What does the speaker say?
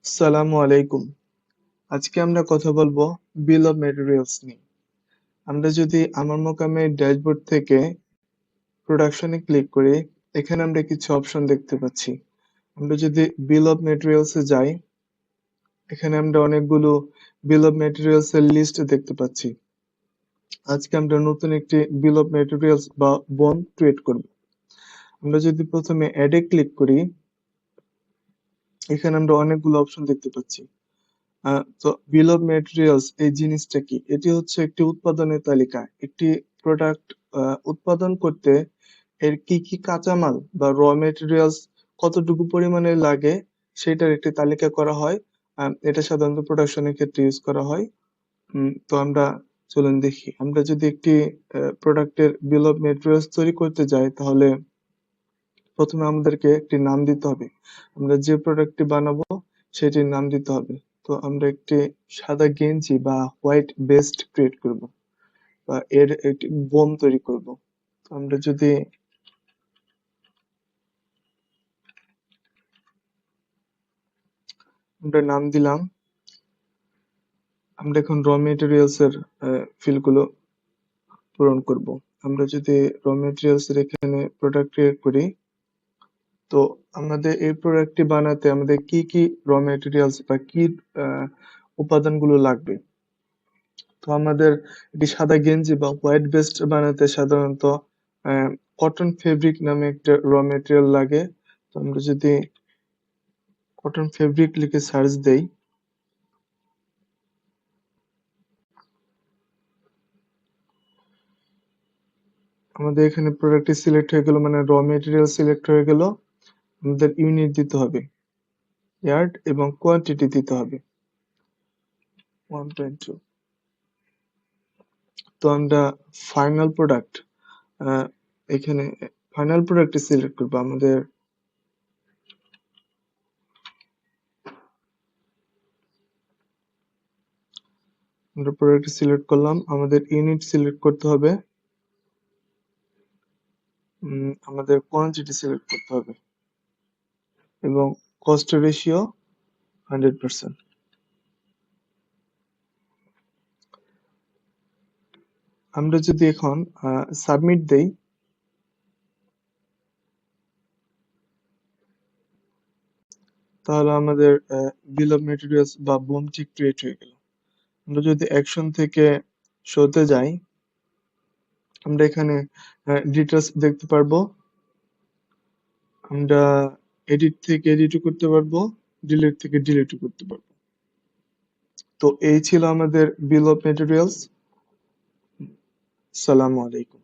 আসসালামু আলাইকুম। আজকে আমরা কথা বলবো বিল অফ ম্যাটেরিয়ালস নিয়ে। আমরা যদি আমার মোকামে ড্যাশবোর্ড থেকে প্রোডাকশনে ক্লিক করি, এখানে আমরা কিছু অপশন দেখতে পাচ্ছি। আমরা যদি বিল অফ ম্যাটেরিয়ালস এ যাই, এখানে আমরা অনেকগুলো বিল অফ ম্যাটেরিয়ালস এর লিস্ট দেখতে পাচ্ছি। আজকে আমরা নতুন একটি বিল অফ ম্যাটেরিয়ালস বা বোম ক্রিয়েট করব। আমরা যদি প্রথমে অ্যাড এ ক্লিক করি, এখানে আমরা অনেকগুলো অপশন দেখতে পাচ্ছি। তো বিল অফ ম্যাটেরিয়ালস এই জিনিসটা কি? এটি হচ্ছে একটি উৎপাদনের তালিকা। একটি প্রোডাক্ট উৎপাদন করতে এর কি কি কাঁচামাল বা র ম্যাটেরিয়ালস কতটুকু পরিমাণে লাগে সেটার একটি তালিকা করা হয়। এটা সাধারণত প্রোডাকশনের ক্ষেত্রে ইউজ করা হয়। তো আমরা চলুন দেখি। আমরা যদি একটি প্রোডাক্টের বিল অফ ম্যাটেরিয়ালস তৈরি করতে যাই, তাহলে প্রথমে আমাদেরকে একটি নাম দিতে হবে। আমরা যে প্রোডাক্টটি বানাবো সেটির নাম দিতে হবে। তো আমরা একটি সাদা গেঞ্জি বা হোয়াইট ভেস্ট ক্রিয়েট করব, বা এর একটি বোম তৈরি করব। তো আমরা যদি আমরা নাম দিলাম, আমরা এখন র মেটেরিয়ালস এর ফিল্ড গুলো পূরণ করব। আমরা যদি র মেটেরিয়ালস এর এখানে প্রোডাক্ট ক্রিয়েট করি, তো আমাদের এই প্রোডাক্টটি বানাতে আমাদের কি কি র মেটেরিয়ালস বা কি উপাদানগুলো লাগবে। তো আমাদের একটি সাদা গেঞ্জি বা হোয়াইট ভেস্ট বানাতে সাধারণত কটন ফেব্রিক নামে একটা র মেটেরিয়াল লাগে। তো আমরা যদি কটন ফেব্রিক লিখে সার্চ দেই, আমাদের এখানে প্রোডাক্টটি সিলেক্ট হয়ে গেল, মানে র মেটেরিয়াল সিলেক্ট হয়ে গেল। আমাদের ইউনিট দিতে হবে, ইয়ার্ড এবং কোয়ান্টিটি দিতে হবে 1.2। তো আমরা ফাইনাল প্রোডাক্ট এখানে ফাইনাল প্রোডাক্টটি সিলেক্ট করবো। আমরা প্রোডাক্ট সিলেক্ট করলাম, আমাদের ইউনিট সিলেক্ট করতে হবে, আমাদের কোয়ান্টিটি সিলেক্ট করতে হবে এবং কস্ট রেশিও 100%। আমরা যদি এখন সাবমিট দেই, তাহলে আমাদের বিল অফ ম্যাটেরিয়ালস বা বোমটি ক্রিয়েট হয়ে গেল। আমরা যদি অ্যাকশন থেকে শোতে যাই, আমরা এখানে ডিটেলস দেখতে পারবো। আমরা এডিট থেকে এডিটও করতে পারবো, ডিলিট থেকে ডিলিটও করতে পারবো। তো এই ছিল আমাদের বিল অফ ম্যাটেরিয়ালস। সালামু আলাইকুম।